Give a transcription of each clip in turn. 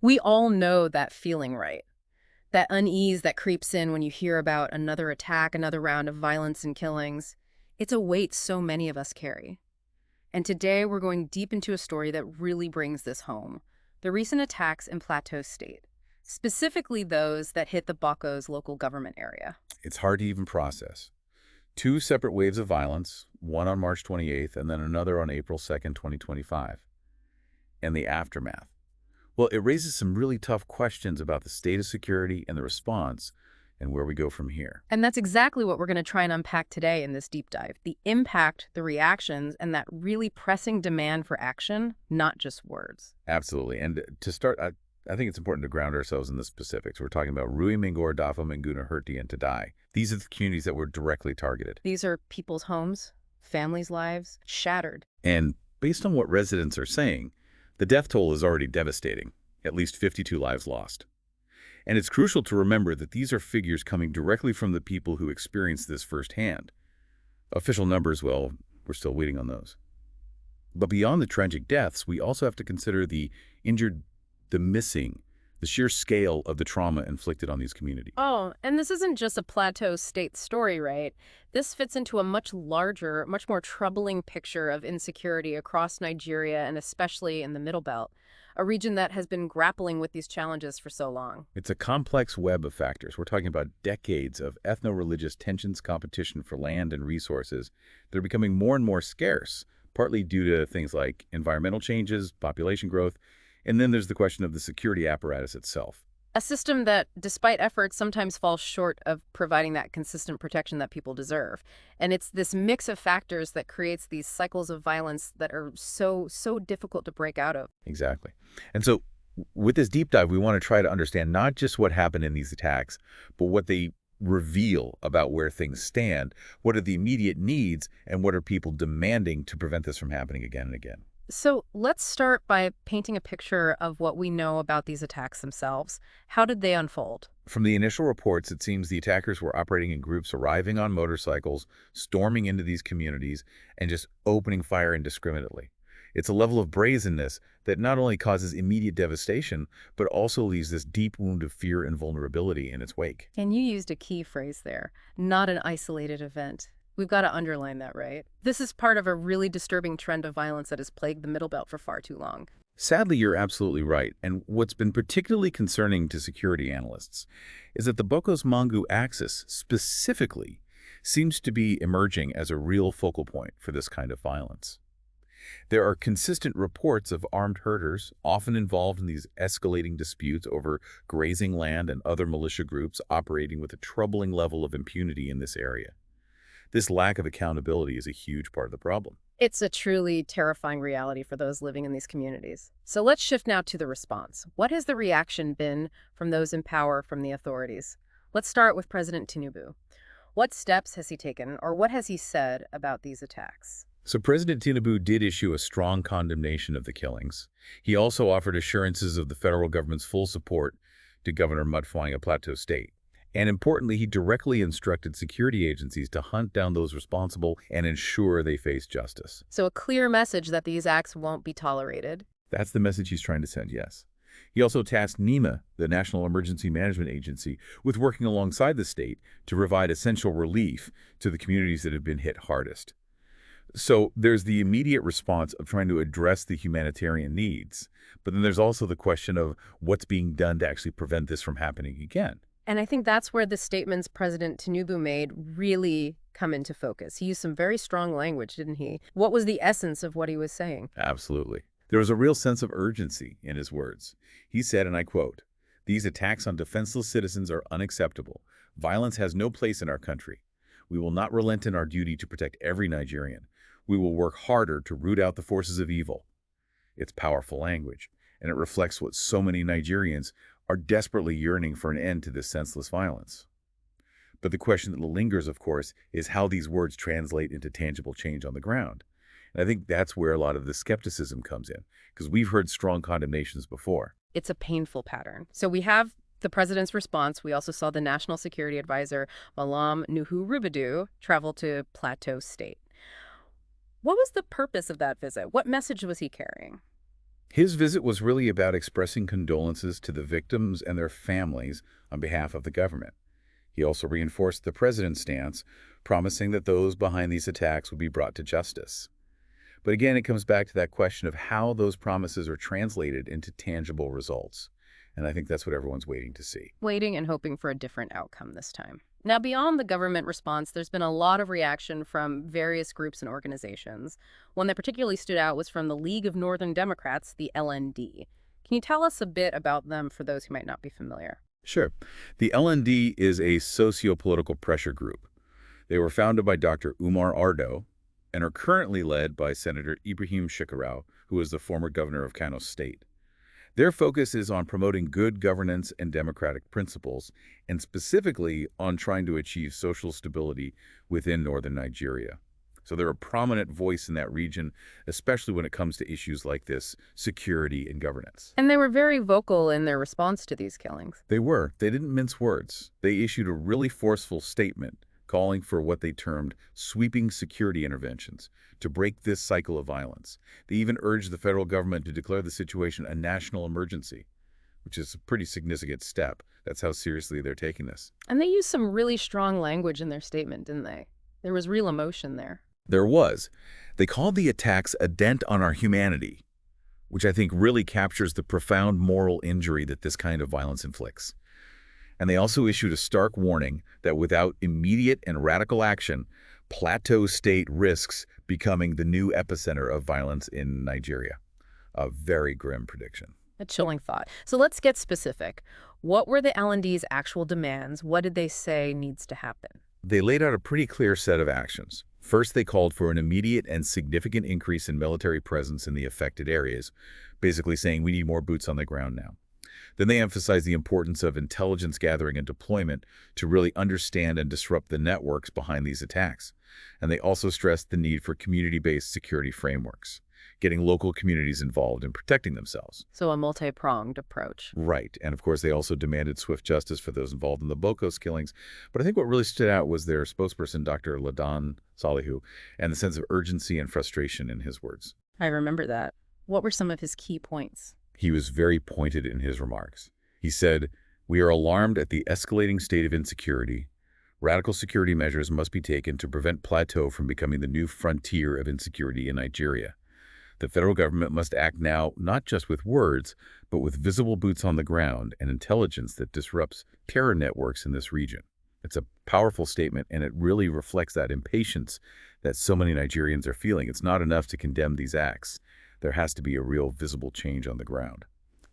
We all know that feeling, right? That unease that creeps in when you hear about another attack, another round of violence and killings. It's a weight so many of us carry. And today we're going deep into a story that really brings this home. The recent attacks in Plateau State, specifically those that hit the Bocos local government area. It's hard to even process. Two separate waves of violence, one on March 28th and then another on April 2nd, 2025. And the aftermath. Well, it raises some really tough questions about the state of security and the response and where we go from here. And that's exactly what we're going to try and unpack today in this deep dive. The impact, the reactions, and that really pressing demand for action, not just words. Absolutely. And to start, I think it's important to ground ourselves in the specifics. We're talking about Rui Mingor, Dafa Minguna, Herti, and Tadai. These are the communities that were directly targeted. These are people's homes, families' lives, shattered. And based on what residents are saying, the death toll is already devastating, at least 52 lives lost. And it's crucial to remember that these are figures coming directly from the people who experienced this firsthand. Official numbers, well, we're still waiting on those. But beyond the tragic deaths, we also have to consider the injured, the missing, the sheer scale of the trauma inflicted on these communities. Oh, and this isn't just a Plateau State story, right? This fits into a much larger, much more troubling picture of insecurity across Nigeria and especially in the Middle Belt, a region that has been grappling with these challenges for so long. It's a complex web of factors. We're talking about decades of ethno-religious tensions, competition for land and resources that are becoming more and more scarce, partly due to things like environmental changes, population growth, and then there's the question of the security apparatus itself. A system that, despite efforts, sometimes falls short of providing that consistent protection that people deserve. And it's this mix of factors that creates these cycles of violence that are so difficult to break out of. Exactly. And so with this deep dive, we want to try to understand not just what happened in these attacks, but what they reveal about where things stand, what are the immediate needs, and what are people demanding to prevent this from happening again and again. So let's start by painting a picture of what we know about these attacks themselves. How did they unfold? From the initial reports, it seems the attackers were operating in groups arriving on motorcycles, storming into these communities, and just opening fire indiscriminately. It's a level of brazenness that not only causes immediate devastation, but also leaves this deep wound of fear and vulnerability in its wake. And you used a key phrase there, not an isolated event. We've got to underline that, right? This is part of a really disturbing trend of violence that has plagued the Middle Belt for far too long. Sadly, you're absolutely right. And what's been particularly concerning to security analysts is that the Bokos-Mangu axis specifically seems to be emerging as a real focal point for this kind of violence. There are consistent reports of armed herders, often involved in these escalating disputes over grazing land and other militia groups operating with a troubling level of impunity in this area. This lack of accountability is a huge part of the problem. It's a truly terrifying reality for those living in these communities. So let's shift now to the response. What has the reaction been from those in power, from the authorities? Let's start with President Tinubu. What steps has he taken, or what has he said about these attacks? So President Tinubu did issue a strong condemnation of the killings. He also offered assurances of the federal government's full support to Governor Mutfwang of Plateau State. And importantly, he directly instructed security agencies to hunt down those responsible and ensure they face justice. So a clear message that these acts won't be tolerated. That's the message he's trying to send, yes. He also tasked NEMA, the National Emergency Management Agency, with working alongside the state to provide essential relief to the communities that have been hit hardest. So there's the immediate response of trying to address the humanitarian needs, but then there's also the question of what's being done to actually prevent this from happening again. And I think that's where the statements President Tinubu made really come into focus. He used some very strong language, didn't he? What was the essence of what he was saying? Absolutely. There was a real sense of urgency in his words. He said, and I quote, "These attacks on defenseless citizens are unacceptable. Violence has no place in our country. We will not relent in our duty to protect every Nigerian. We will work harder to root out the forces of evil." It's powerful language, and it reflects what so many Nigerians are desperately yearning for an end to this senseless violence. But the question that lingers, of course, is how these words translate into tangible change on the ground. And I think that's where a lot of the skepticism comes in, because we've heard strong condemnations before. It's a painful pattern. So we have the president's response. We also saw the National Security Advisor, Malam Nuhu Ribadu, travel to Plateau State. What was the purpose of that visit? What message was he carrying? His visit was really about expressing condolences to the victims and their families on behalf of the government. He also reinforced the president's stance, promising that those behind these attacks would be brought to justice. But again, it comes back to that question of how those promises are translated into tangible results. And I think that's what everyone's waiting to see. Waiting and hoping for a different outcome this time. Now, beyond the government response, there's been a lot of reaction from various groups and organizations. One that particularly stood out was from the League of Northern Democrats, the LND. Can you tell us a bit about them for those who might not be familiar? Sure. The LND is a socio-political pressure group. They were founded by Dr. Umar Ardo and are currently led by Senator Ibrahim Shekarau, who is the former governor of Kano State. Their focus is on promoting good governance and democratic principles, and specifically on trying to achieve social stability within northern Nigeria. So they're a prominent voice in that region, especially when it comes to issues like this, security and governance. And they were very vocal in their response to these killings. They were. They didn't mince words. They issued a really forceful statement calling for what they termed sweeping security interventions to break this cycle of violence. They even urged the federal government to declare the situation a national emergency, which is a pretty significant step. That's how seriously they're taking this. And they used some really strong language in their statement, didn't they? There was real emotion there. There was. They called the attacks a dent on our humanity, which I think really captures the profound moral injury that this kind of violence inflicts. And they also issued a stark warning that without immediate and radical action, Plateau State risks becoming the new epicenter of violence in Nigeria. A very grim prediction. A chilling thought. So let's get specific. What were the L&D's actual demands? What did they say needs to happen? They laid out a pretty clear set of actions. First, they called for an immediate and significant increase in military presence in the affected areas, basically saying we need more boots on the ground now. Then they emphasized the importance of intelligence gathering and deployment to really understand and disrupt the networks behind these attacks. And they also stressed the need for community-based security frameworks, getting local communities involved in protecting themselves. So a multi-pronged approach. Right. And of course, they also demanded swift justice for those involved in the Bokos killings. But I think what really stood out was their spokesperson, Dr. Ladan Salihu, and the sense of urgency and frustration in his words. I remember that. What were some of his key points? He was very pointed in his remarks. He said, "We are alarmed at the escalating state of insecurity. Radical security measures must be taken to prevent Plateau from becoming the new frontier of insecurity in Nigeria. The federal government must act now not just with words, but with visible boots on the ground and intelligence that disrupts terror networks in this region." It's a powerful statement, and it really reflects that impatience that so many Nigerians are feeling. It's not enough to condemn these acts. There has to be a real visible change on the ground.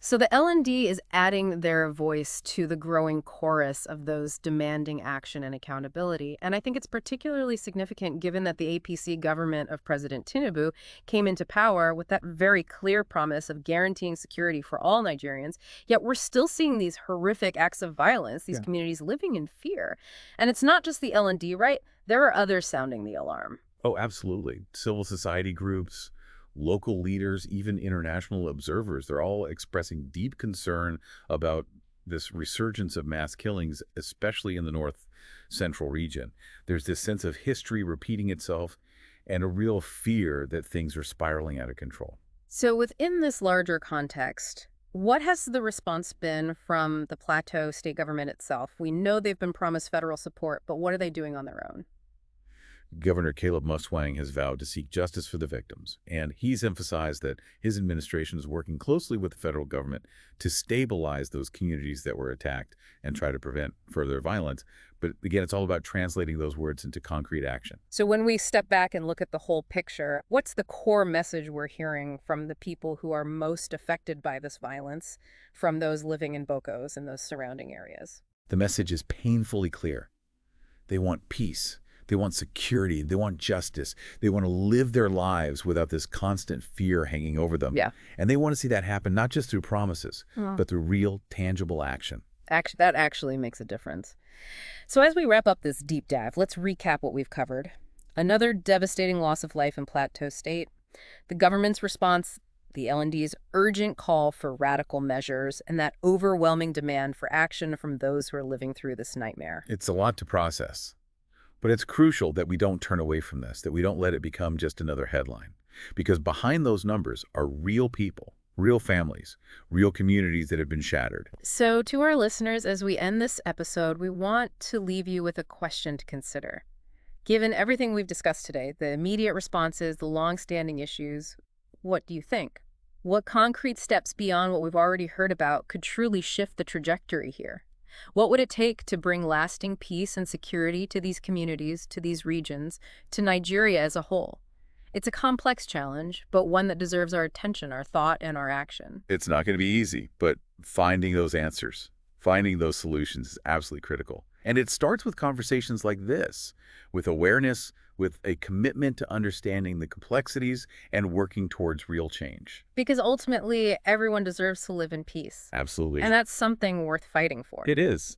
So the LND is adding their voice to the growing chorus of those demanding action and accountability. And I think it's particularly significant given that the APC government of President Tinubu came into power with that very clear promise of guaranteeing security for all Nigerians. Yet we're still seeing these horrific acts of violence, these communities living in fear. And it's not just the LND, right? There are others sounding the alarm. Oh, absolutely. Civil society groups, local leaders, even international observers, they're all expressing deep concern about this resurgence of mass killings, especially in the north central region. There's this sense of history repeating itself and a real fear that things are spiraling out of control. So within this larger context, what has the response been from the Plateau state government itself? We know they've been promised federal support, but what are they doing on their own? Governor Caleb Muswang has vowed to seek justice for the victims, and he's emphasized that his administration is working closely with the federal government to stabilize those communities that were attacked and try to prevent further violence. But again, it's all about translating those words into concrete action. So when we step back and look at the whole picture, what's the core message we're hearing from the people who are most affected by this violence, from those living in Bokos and those surrounding areas? The message is painfully clear. They want peace. They want security. They want justice. They want to live their lives without this constant fear hanging over them. Yeah. And they want to see that happen not just through promises, but through real, tangible action. That actually makes a difference. So as we wrap up this deep dive, let's recap what we've covered. Another devastating loss of life in Plateau State, the government's response, the LND's urgent call for radical measures, and that overwhelming demand for action from those who are living through this nightmare. It's a lot to process. But it's crucial that we don't turn away from this, that we don't let it become just another headline. Because behind those numbers are real people, real families, real communities that have been shattered. So, to our listeners, as we end this episode, we want to leave you with a question to consider. Given everything we've discussed today, the immediate responses, the long-standing issues, what do you think? What concrete steps beyond what we've already heard about could truly shift the trajectory here? What would it take to bring lasting peace and security to these communities, to these regions, to Nigeria as a whole? It's a complex challenge, but one that deserves our attention, our thought, and our action. It's not going to be easy, but finding those answers, finding those solutions is absolutely critical. And it starts with conversations like this, with awareness, with a commitment to understanding the complexities and working towards real change. Because ultimately, everyone deserves to live in peace. Absolutely. And that's something worth fighting for. It is.